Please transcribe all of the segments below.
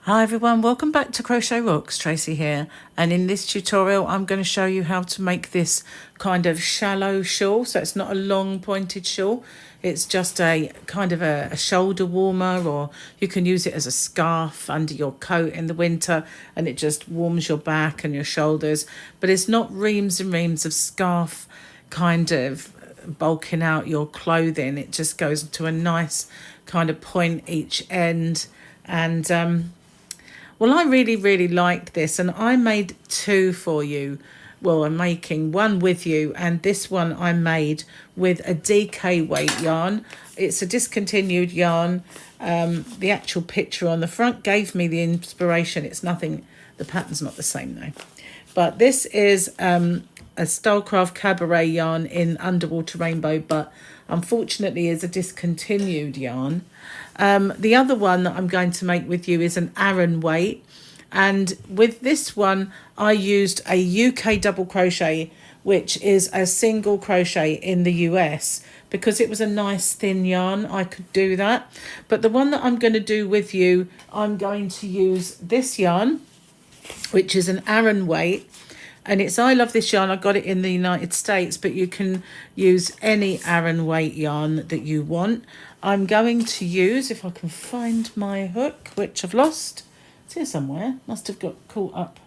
Hi everyone, welcome back to Crochet Rocks. Tracy here, and in this tutorial I'm going to show you how to make this kind of shallow shawl. So it's not a long pointed shawl, it's just a kind of a shoulder warmer, or you can use it as a scarf under your coat in the winter and it just warms your back and your shoulders. But it's not reams and reams of scarf kind of bulking out your clothing. It just goes to a nice kind of point each end. And well, I really liked this, and I made two for you. Well, I'm making one with you, and this one I made with a DK weight yarn. It's a discontinued yarn. The actual picture on the front gave me the inspiration. It's nothing, the pattern's not the same though. But this is a Stylecraft Cabaret yarn in Underwater Rainbow, but unfortunately is a discontinued yarn. The other one that I'm going to make with you is an Aran weight, and with this one I used a UK double crochet, which is a single crochet in the US. Because it was a nice thin yarn, I could do that. But the one that I'm going to do with you, I'm going to use this yarn, which is an Aran weight. And it's, I love this yarn, I got it in the United States, but you can use any Aran weight yarn that you want. I'm going to use, if I can find my hook, which I've lost. It's here somewhere, must have got caught up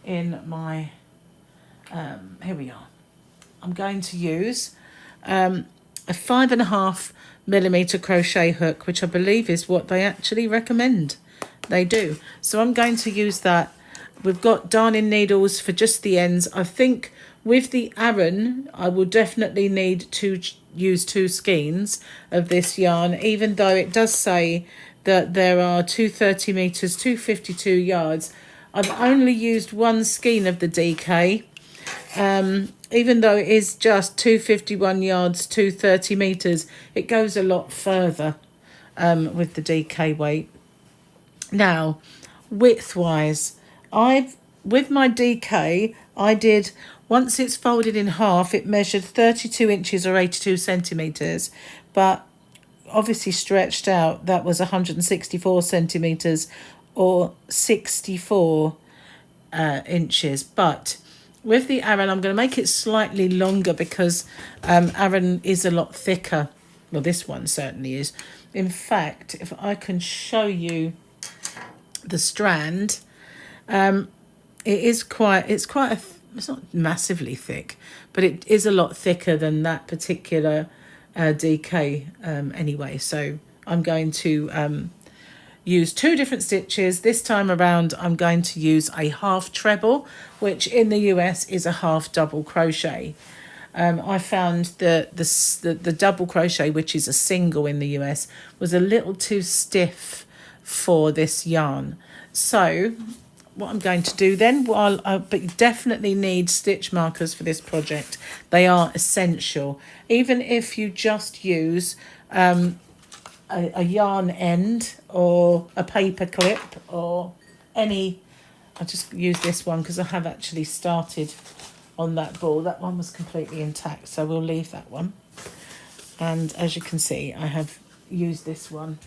in my, here we are. I'm going to use a 5.5mm crochet hook, which I believe is what they actually recommend they do. So I'm going to use that. We've got darning needles for just the ends. I think with the Aran, I will definitely need to use 2 skeins of this yarn, even though it does say that there are 230 meters, 252 yards. I've only used 1 skein of the DK, even though it is just 251 yards, 230 meters. It goes a lot further with the DK weight. Now, width-wise, with my DK, I did, once it's folded in half, it measured 32 inches or 82 centimetres, but obviously stretched out, that was 164 centimetres or 64 inches. But with the Aran, I'm going to make it slightly longer because Aran is a lot thicker. Well, this one certainly is. In fact, if I can show you the strand, it's not massively thick, but it is a lot thicker than that particular DK anyway. So I'm going to use 2 different stitches. This time around I'm going to use a half treble, which in the US is a half double crochet. I found the double crochet, which is a single in the US, was a little too stiff for this yarn. So what I'm going to do then, but you definitely need stitch markers for this project. They are essential. Even if you just use a yarn end or a paper clip or any, I just use this one because I have actually started on that ball. That one was completely intact, so we'll leave that one. And as you can see, I have used this one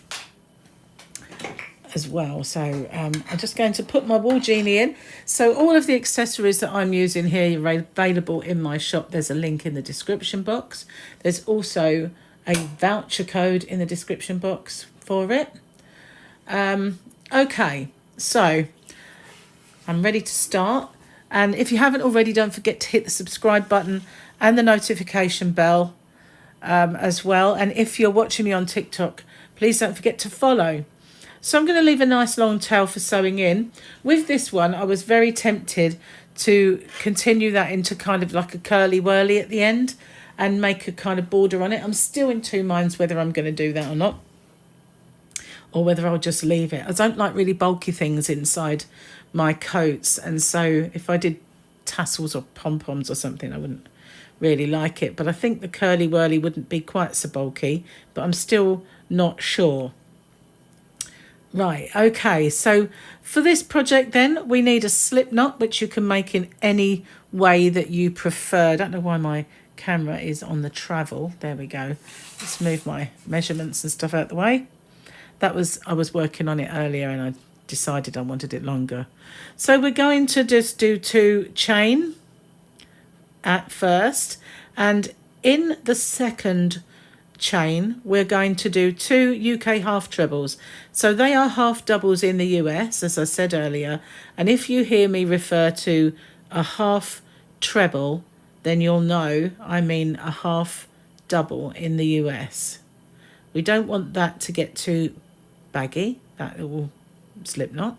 as well. So I'm just going to put my wool Genie in. So all of the accessories that I'm using here are available in my shop. There's a link in the description box. There's also a voucher code in the description box for it. Okay, so I'm ready to start. And if you haven't already, don't forget to hit the subscribe button and the notification bell as well. And if you're watching me on TikTok, please don't forget to follow. So I'm going to leave a nice long tail for sewing in. With this one, I was very tempted to continue that into kind of like a curly-whirly at the end and make a kind of border on it. I'm still in 2 minds whether I'm going to do that or not, or whether I'll just leave it. I don't like really bulky things inside my coats, and so if I did tassels or pom-poms or something, I wouldn't really like it. But I think the curly-whirly wouldn't be quite so bulky, but I'm still not sure. Right, okay, so for this project then, we need a slip knot, which you can make in any way that you prefer. I don't know why my camera is on the travel. There we go. Let's move my measurements and stuff out the way. That was, I was working on it earlier and I decided I wanted it longer. So we're going to just do 2 chain at first, and in the second chain we're going to do 2 UK half trebles. So they are half doubles in the US, as I said earlier, and if you hear me refer to a half treble, then you'll know I mean a half double in the US. We don't want that to get too baggy, that will slip knot.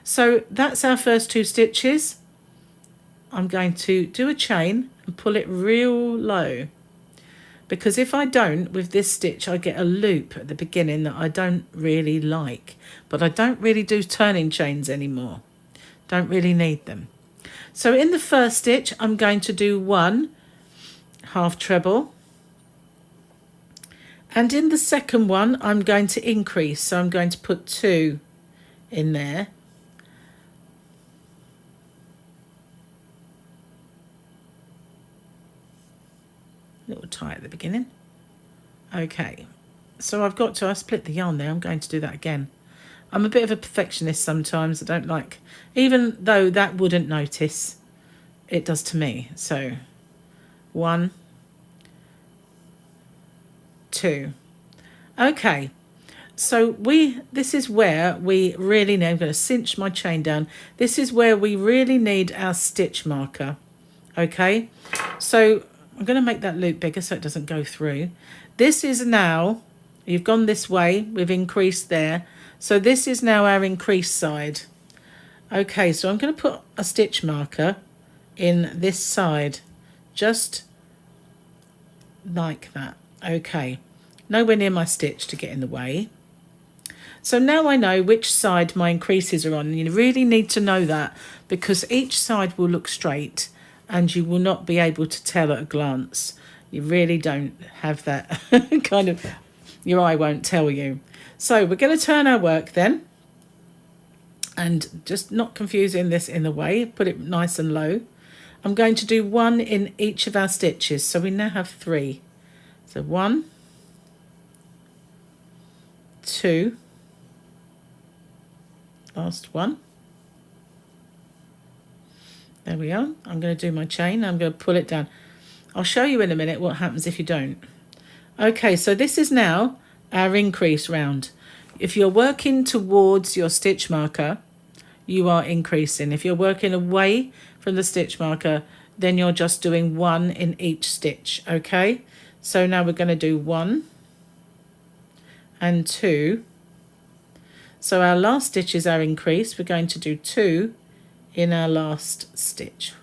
So that's our first 2 stitches. I'm going to do a chain and pull it real low, because if I don't, with this stitch I get a loop at the beginning that I don't really like, but I don't really do turning chains anymore, don't really need them. So in the first stitch I'm going to do 1 half treble, and in the second one I'm going to increase, so I'm going to put 2 in there. A little tight at the beginning. Okay, so I split the yarn there. I'm going to do that again. I'm a bit of a perfectionist sometimes. I don't like, even though that wouldn't notice, it does to me. So 1, 2. Okay, so this is where we really need, I'm going to cinch my chain down. This is where we really need our stitch marker. Okay, so I'm going to make that loop bigger so it doesn't go through. This is now, you've gone this way, we've increased there. So this is now our increased side. Okay, so I'm going to put a stitch marker in this side, just like that. Okay, nowhere near my stitch to get in the way. So now I know which side my increases are on, and you really need to know that, because each side will look straight and you will not be able to tell at a glance. You really don't have that kind of, your eye won't tell you. So we're going to turn our work then, and just not confusing this in the way, put it nice and low. I'm going to do 1 in each of our stitches, so we now have 3. So 1, 2, last one. There we are. I'm going to do my chain. I'm going to pull it down. I'll show you in a minute what happens if you don't. Okay, so this is now our increase round. If you're working towards your stitch marker, you are increasing. If you're working away from the stitch marker, then you're just doing 1 in each stitch. Okay, so now we're going to do 1 and 2. So our last stitch is our increase. We're going to do 2 in our last stitch.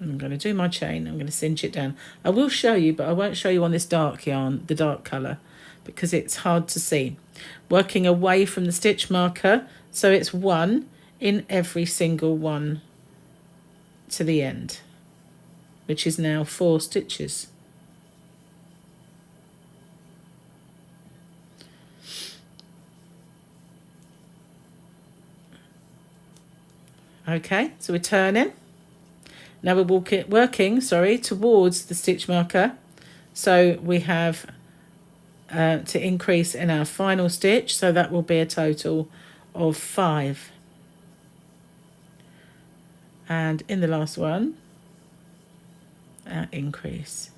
I'm going to do my chain. I'm going to cinch it down. I will show you, but I won't show you on this dark yarn, the dark colour, because it's hard to see. Working away from the stitch marker, so it's 1 in every single one to the end, which is now 4 stitches. Okay, so we're turning. Now we're working towards the stitch marker. So we have to increase in our final stitch, so that will be a total of 5. And in the last one, our increase.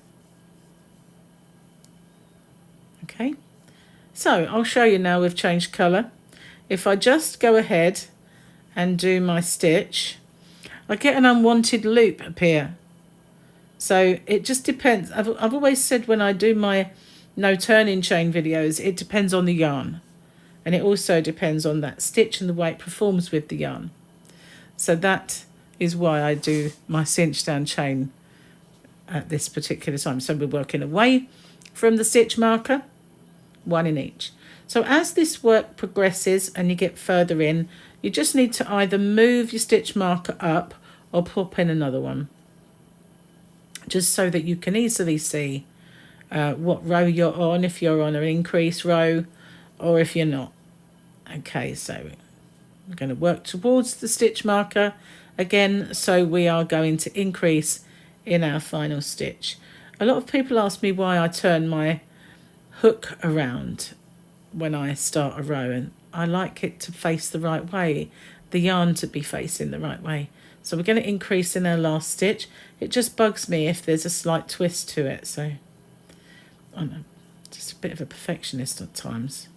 Okay, so I'll show you now we've changed colour. If I just go ahead and do my stitch, I get an unwanted loop appear. So it just depends. I've always said when I do my no turning chain videos, it depends on the yarn, and it also depends on that stitch and the way it performs with the yarn. So that is why I do my cinch down chain at this particular time. So we're working away from the stitch marker, 1 in each. So as this work progresses and you get further in, you just need to either move your stitch marker up or pop in another one, just so that you can easily see what row you're on, if you're on an increase row or if you're not. Okay, so I'm going to work towards the stitch marker again, so we are going to increase in our final stitch. A lot of people ask me why I turn my hook around when I start a row, and I like it to face the right way, the yarn to be facing the right way. So we're going to increase in our last stitch. It just bugs me if there's a slight twist to it, so I'm just a bit of a perfectionist at times.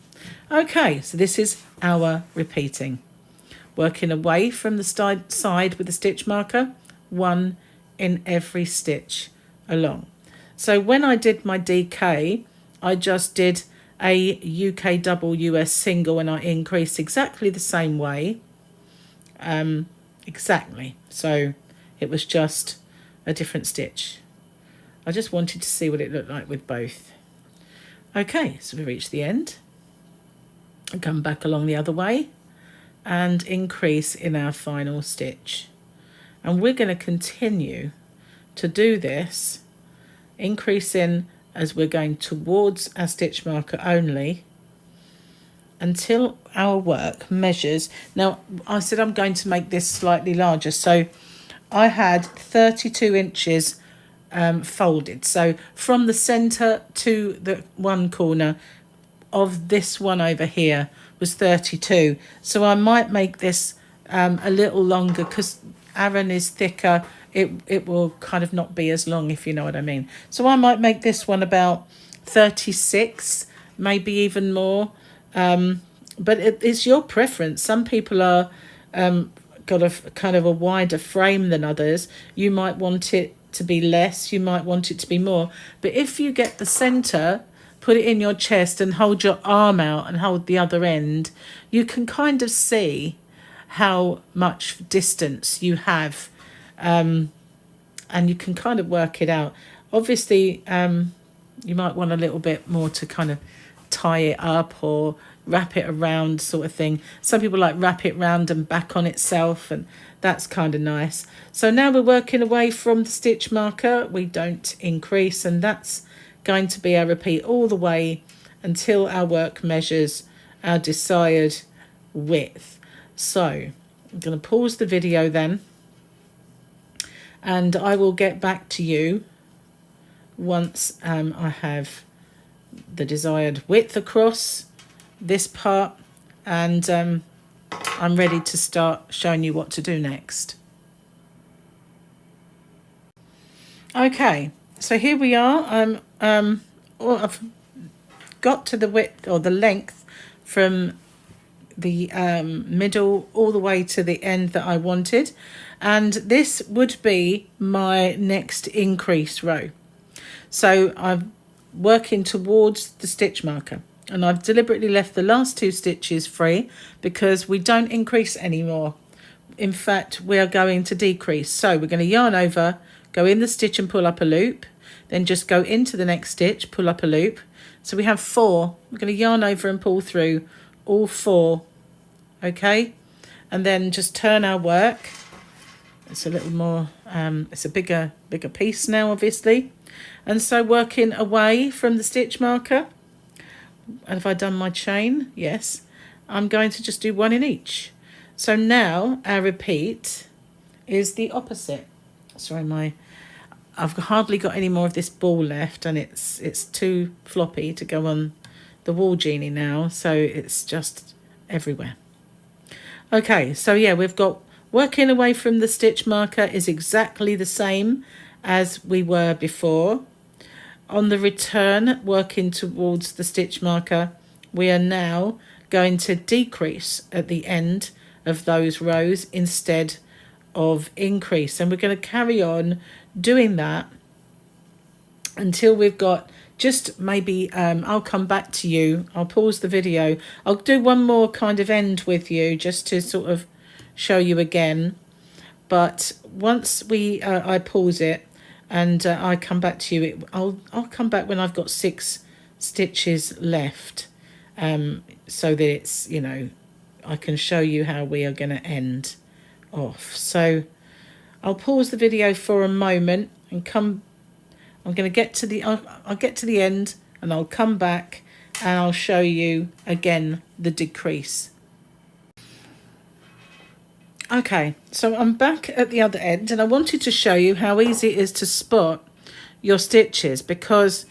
Okay, so this is our repeating. Working away from the side with the stitch marker, 1 in every stitch along. So when I did my DK, I just did a UK double, US single, and I increased exactly the same way. Exactly. So it was just a different stitch. I just wanted to see what it looked like with both. Okay, so we reached the end. And come back along the other way and increase in our final stitch. And we're going to continue to do this, increasing as we're going towards our stitch marker only, until our work measures. Now, I said I'm going to make this slightly larger, so I had 32 inches folded. So from the center to the one corner of this one over here was 32. So I might make this a little longer, because Aran is thicker. It will kind of not be as long, if you know what I mean. So I might make this one about 36, maybe even more. But it's your preference. Some people are got a kind of a wider frame than others. You might want it to be less, you might want it to be more. But if you get the center, put it in your chest and hold your arm out and hold the other end, you can kind of see how much distance you have, and you can kind of work it out. Obviously, you might want a little bit more to kind of tie it up or wrap it around, sort of thing. Some people like wrap it round and back on itself, and that's kind of nice. So now we're working away from the stitch marker. We don't increase, and that's going to be our repeat all the way until our work measures our desired width. So I'm going to pause the video then, and I will get back to you once I have the desired width across this part, and I'm ready to start showing you what to do next. Okay, so here we are. I've got to the width or the length from the middle all the way to the end that I wanted, and this would be my next increase row. So I'm working towards the stitch marker, and I've deliberately left the last 2 stitches free because we don't increase anymore. In fact, we are going to decrease. So we're going to yarn over, go in the stitch and pull up a loop, then just go into the next stitch, pull up a loop. So we have 4. We're going to yarn over and pull through all 4, okay? And then just turn our work. It's a little more, it's a bigger piece now, obviously. And so working away from the stitch marker, have I done my chain? Yes. I'm going to just do 1 in each. So now our repeat is the opposite. Sorry, I've hardly got any more of this ball left, and it's too floppy to go on the wall Genie now, so it's just everywhere. Okay, so yeah, we've got working away from the stitch marker is exactly the same as we were before. On the return, working towards the stitch marker, we are now going to decrease at the end of those rows instead of increase. And we're going to carry on doing that until we've got just maybe, I'll come back to you. I'll pause the video. I'll do one more kind of end with you just to sort of show you again. But once I pause it, and I come back to you, I'll come back when I've got 6 stitches left, so that it's, you know, I can show you how we are going to end off. So I'll pause the video for a moment and come. I'm going to get to the. I'll get to the end, and I'll come back and I'll show you again the decrease. Okay, so I'm back at the other end, and I wanted to show you how easy it is to spot your stitches, because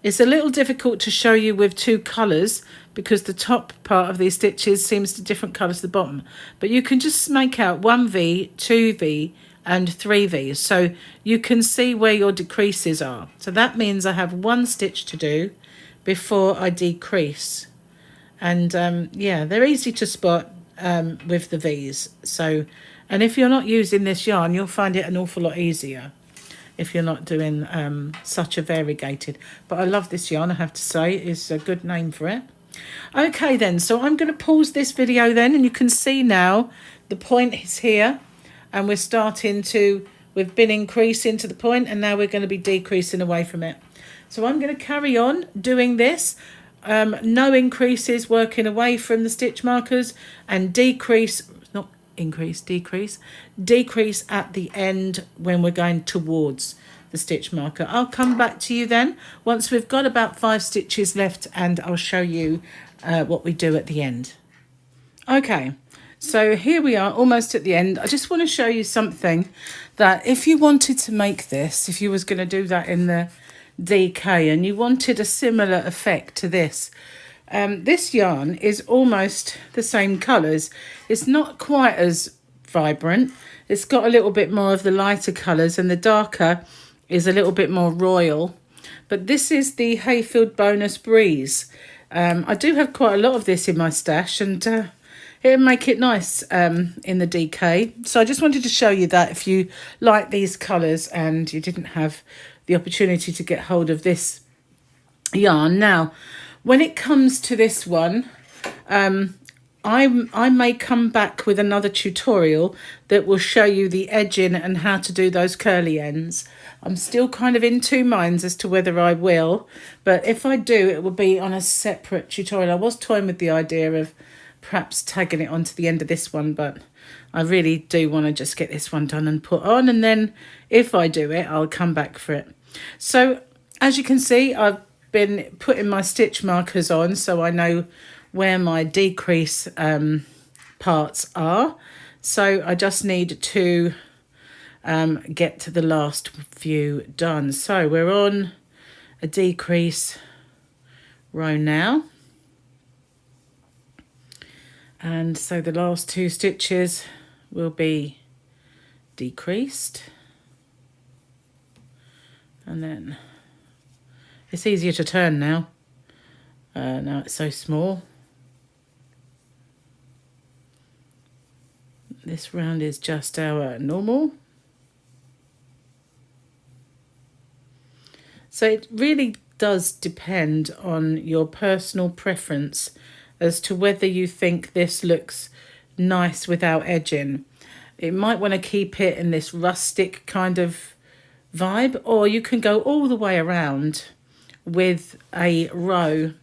It's a little difficult to show you with two colours because the top part of these stitches seems to different colours to the bottom. But you can just make out 1V, 2V and 3V. So you can see where your decreases are. So that means I have one stitch to do before I decrease. And yeah, they're easy to spot with the V's. So, and if you're not using this yarn, you'll find it an awful lot easier if you're not doing such a variegated. But I love this yarn, I have to say. It's a good name for it. Okay then, so I'm going to pause this video then, and you can see now the point is here, and we're starting to, we've been increasing to the point, and now we're going to be decreasing away from it. So I'm going to carry on doing this. No increases, working away from the stitch markers, and decrease, not increase, decrease at the end when we're going towards the stitch marker. I'll come back to you then once we've got about 5 stitches left, and I'll show you what we do at the end. Okay, so here we are almost at the end. I just want to show you something that if you wanted to make this, if you was going to do that in the DK and you wanted a similar effect to this, this yarn is almost the same colours. It's not quite as vibrant. It's got a little bit more of the lighter colours, and the darker is a little bit more royal. But this is the Hayfield Bonus Breeze. I do have quite a lot of this in my stash, and it'll make it nice in the DK. So I just wanted to show you that if you like these colours and you didn't have the opportunity to get hold of this yarn. Now, when it comes to this one, I may come back with another tutorial that will show you the edging and how to do those curly ends. I'm still kind of in two minds as to whether I will, but if I do, it will be on a separate tutorial. I was toying with the idea of perhaps tagging it onto the end of this one, but I really do want to just get this one done and put on, and then if I do it, I'll come back for it. So as you can see, I've been putting my stitch markers on so I know where my decrease parts are. So I just need to get to the last few done. So we're on a decrease row now. And so the last 2 stitches will be decreased. And then it's easier to turn now. Now it's so small. This round is just our normal. So it really does depend on your personal preference as to whether you think this looks nice without edging. It might want to keep it in this rustic kind of vibe, or you can go all the way around with a row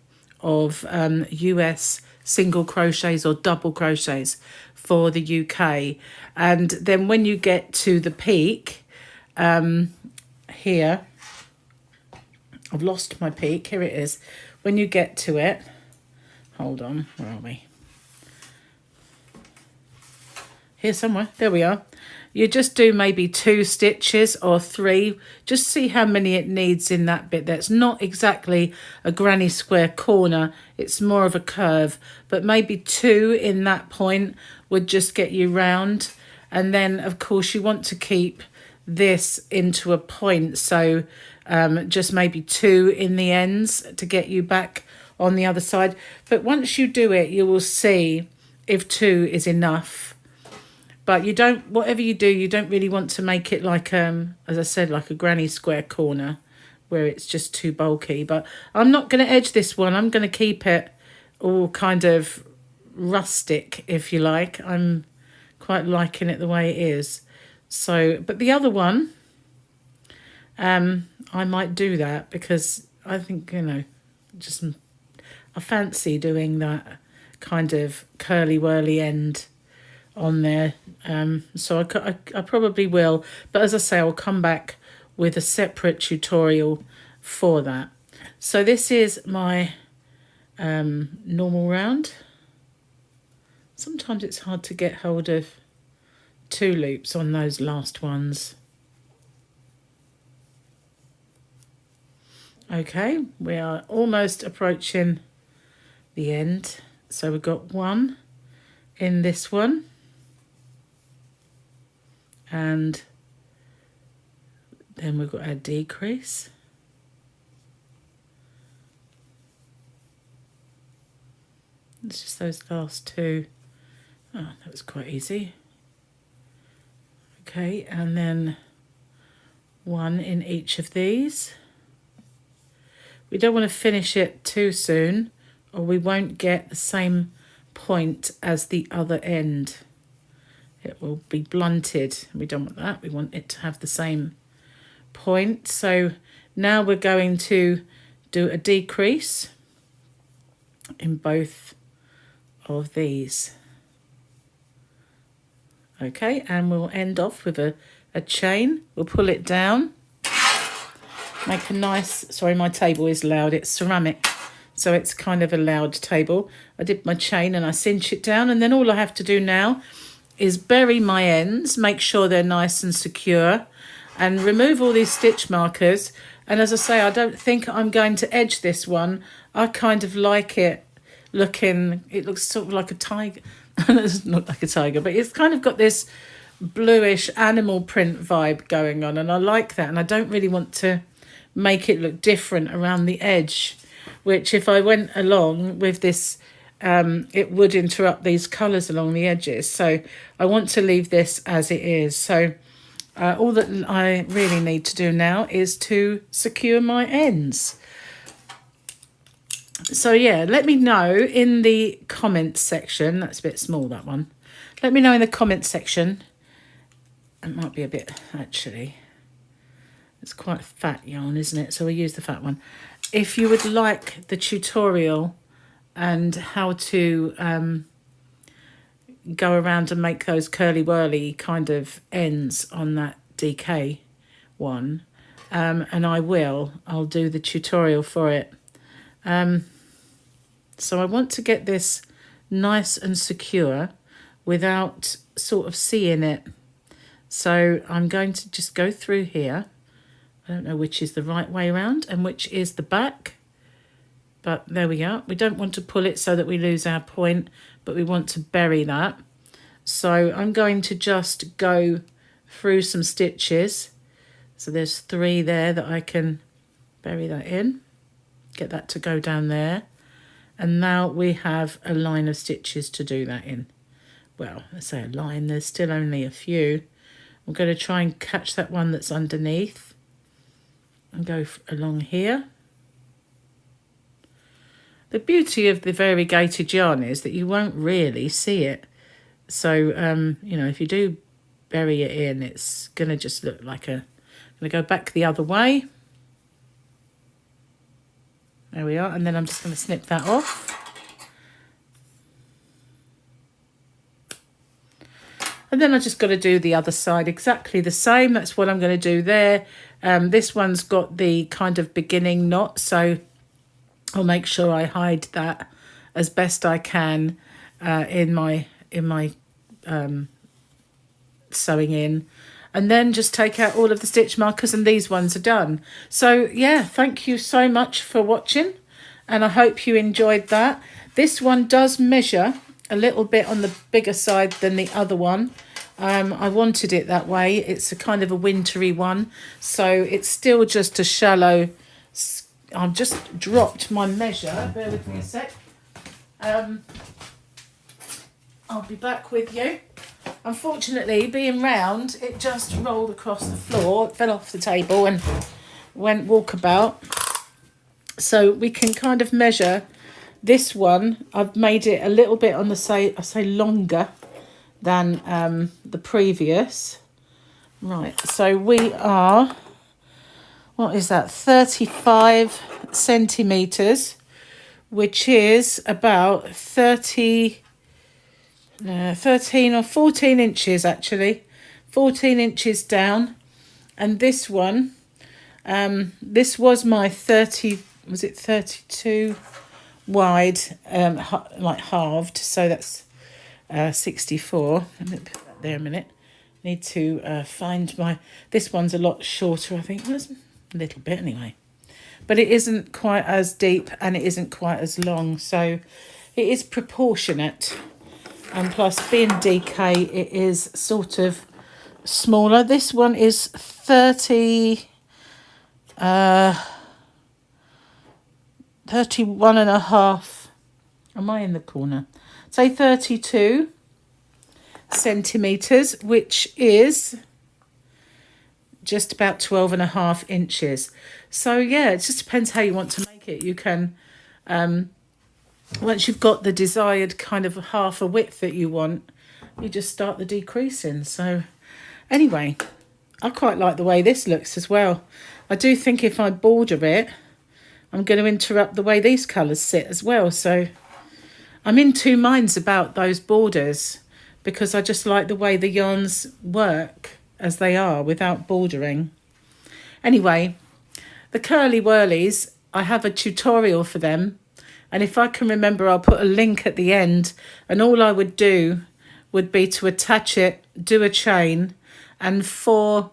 of US single crochets or double crochets for the UK. And then when you get to the peak, here, I've lost my peak, here it is. When you get to it, hold on, where are we? Here somewhere, there we are. You just do maybe 2 stitches or 3, just see how many it needs in that bit. That's not exactly a granny square corner, it's more of a curve, but maybe 2 in that point would just get you round. And then of course you want to keep this into a point, so just maybe 2 in the ends to get you back on the other side. But once you do it, you will see if 2 is enough. But you don't, whatever you do, you don't really want to make it like, as I said, like a granny square corner where it's just too bulky. But I'm not going to edge this one. I'm going to keep it all kind of rustic, if you like. I'm quite liking it the way it is. So, but the other one, I might do that because I think, you know, just I fancy doing that kind of curly-whirly end on there. So I probably will, but as I say, I'll come back with a separate tutorial for that. So this is my normal round. Sometimes it's hard to get hold of 2 loops on those last ones. Okay, we are almost approaching the end. So we've got one in this one, and then we've got our decrease. It's just those last two. Oh, that was quite easy. Okay, and then one in each of these. We don't want to finish it too soon, or we won't get the same point as the other end. It will be blunted. We don't want that. We want it to have the same point. So now we're going to do a decrease in both of these. Okay, and we'll end off with a chain. We'll pull it down. Make a nice, sorry, my table is loud, it's ceramic, so it's kind of a loud table. I did my chain and I cinch it down, and then all I have to do now is bury my ends, make sure they're nice and secure, and remove all these stitch markers. And as I say, I don't think I'm going to edge this one. I kind of like it looking, it looks sort of like a tiger. It's not like a tiger, but it's kind of got this bluish animal print vibe going on, and I like that. And I don't really want to make it look different around the edge, which if I went along with this, it would interrupt these colours along the edges. So I want to leave this as it is. So all that I really need to do now is to secure my ends. So yeah, let me know in the comments section. That's a bit small, that one. Let me know in the comments section. It might be a bit, actually. It's quite fat yarn, isn't it? So we use the fat one. If you would like the tutorial and how to go around and make those curly-whirly kind of ends on that DK one, and I'll do the tutorial for it. So I want to get this nice and secure without sort of seeing it. So I'm going to just go through here. I don't know which is the right way around and which is the back, but there we are. We don't want to pull it so that we lose our point, but we want to bury that. So I'm going to just go through some stitches. So there's 3 there that I can bury that in, get that to go down there. And now we have a line of stitches to do that in. Well, I say a line, there's still only a few. I'm going to try and catch that one that's underneath and go along here. The beauty of the variegated yarn is that you won't really see it. So, you know, if you do bury it in, it's going to just look like a... I'm going to go back the other way. There we are. And then I'm just going to snip that off. And then I just got to do the other side exactly the same. That's what I'm going to do there. This one's got the kind of beginning knot, so I'll make sure I hide that as best I can in my sewing in. And then just take out all of the stitch markers, and these ones are done. So yeah, thank you so much for watching, and I hope you enjoyed that. This one does measure a little bit on the bigger side than the other one. I wanted it that way. It's a kind of a wintry one, so it's still just a shallow. I've just dropped my measure. Bear with me a sec. I'll be back with you. Unfortunately, being round, it just rolled across the floor, fell off the table and went walkabout. So we can kind of measure this one. I've made it a little bit on the I say longer than the previous. Right, so we are, what is that, 35 centimetres, which is about 13 or 14 inches actually, 14 inches down. And this one, this was my 30, was it 32 wide, like halved, so that's 64. Let me put that there a minute. Need to find my, this one's a lot shorter, I think. Well, it's a little bit anyway. but it isn't quite as deep and it isn't quite as long. So it is proportionate. And plus, being DK, it is sort of smaller. This one is 31 and a half. Am I in the corner? Say 32 centimetres, which is just about 12 and a half inches. So yeah, it just depends how you want to make it. You can, once you've got the desired kind of half a width that you want, you just start the decreasing. So anyway, I quite like the way this looks as well. I do think if I border it, I'm going to interrupt the way these colours sit as well. So I'm in two minds about those borders because I just like the way the yarns work as they are without bordering. Anyway, the Curly-Whirlies, I have a tutorial for them. And if I can remember, I'll put a link at the end. And all I would do would be to attach it, do a chain, and 4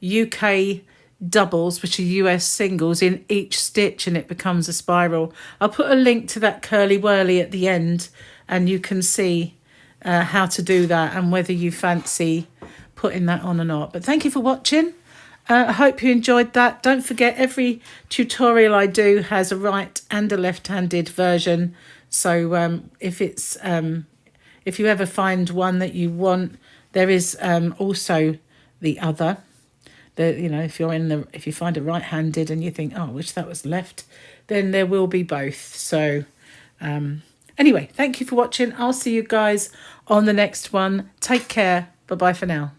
UK doubles, which are US singles, in each stitch, and it becomes a spiral. I'll put a link to that Curly-Whirly at the end, and you can see how to do that and whether you fancy putting that on or not. But thank you for watching. I hope you enjoyed that. Don't forget, every tutorial I do has a right and a left-handed version. So if you ever find one that you want, there is also the other. If you find a right-handed and you think, oh, I wish that was left, then there will be both. So anyway, thank you for watching. I'll see you guys on the next one. Take care. Bye-bye for now.